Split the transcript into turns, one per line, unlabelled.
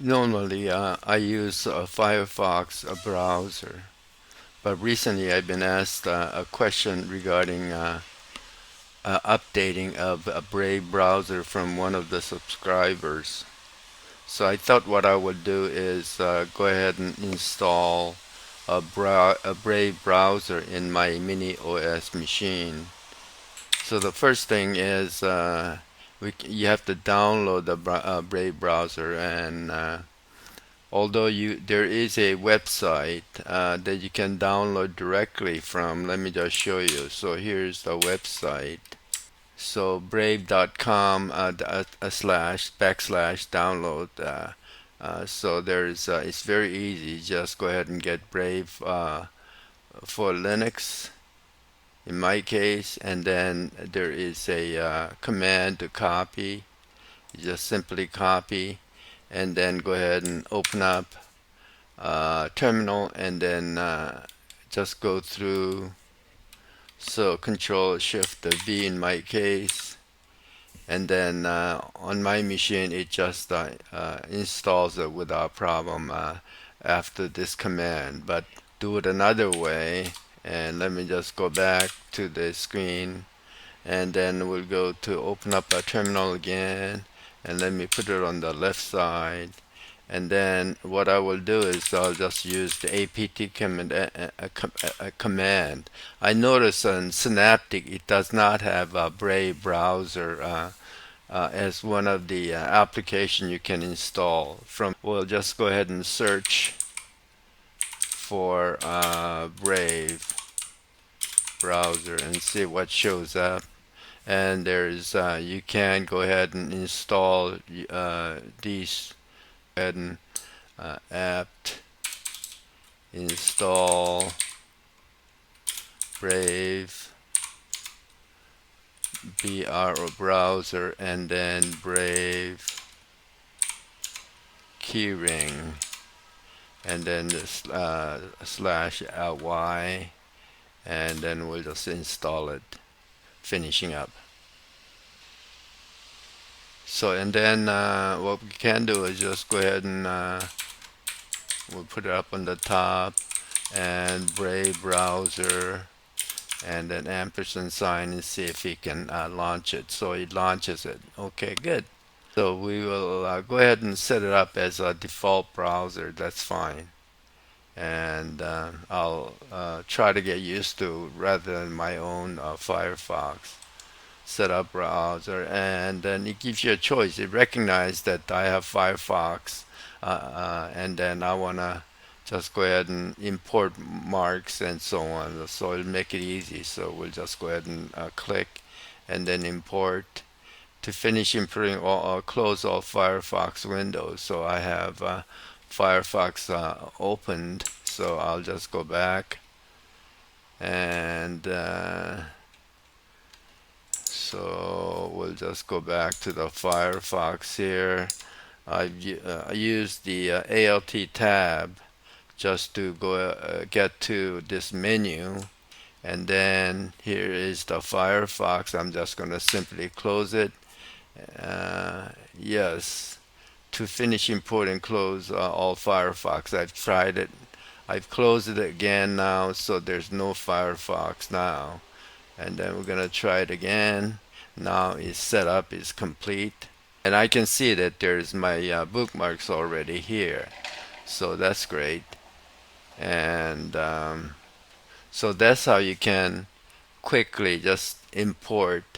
Normally, I use Firefox browser, but recently I've been asked a question regarding updating of a Brave browser from one of the subscribers. So I thought what I would do is go ahead and install a Brave browser in my miniOS machine. So the first thing is you have to download the Brave browser, and although there is a website that you can download directly from. Let me just show you. So here's the website. So brave.com slash backslash download. So there's it's very easy. Just go ahead and get Brave for Linux in my case, and then there is a command to copy. You just simply copy, and then go ahead and open up terminal, and then just go through. So Control Shift V in my case, and then on my machine it just installs it without problem after this command. But do it another way, and let me just go back to the screen, and then we'll go to open up a terminal again, and let me put it on the left side. And then what I will do is I'll just use the apt command, command. I notice on Synaptic it does not have a Brave browser as one of the application you can install from. We'll just go ahead and search for Brave browser and see what shows up. And there's you can go ahead and install these. Ahead and apt install Brave browser, and then brave-keyring, and then this slash ly, and then we'll just install it, finishing up. So, and then what we can do is just go ahead and we'll put it up on the top, and Brave browser, and then ampersand sign, and see if we can launch it. So it launches it. Okay, good. So we will go ahead and set it up as a default browser. That's fine. And I'll try to get used to rather than my own Firefox setup browser. And then it gives you a choice. It recognizes that I have Firefox, and then I want to just go ahead and import marks and so on. So it'll make it easy. So we'll just go ahead and click, and then import. To finish importing, close all Firefox windows. So I have Firefox opened. So I'll just go back, and so we'll just go back to the Firefox here. I used the Alt tab just to go get to this menu, and then here is the Firefox. I'm just going to simply close it. Yes, to finish import and close all Firefox. I've tried it. I've closed it again now, so there's no Firefox now. And then we're gonna try it again. Now it's set up, is complete, and I can see that there's my bookmarks already here. So that's great. And so that's how you can quickly just import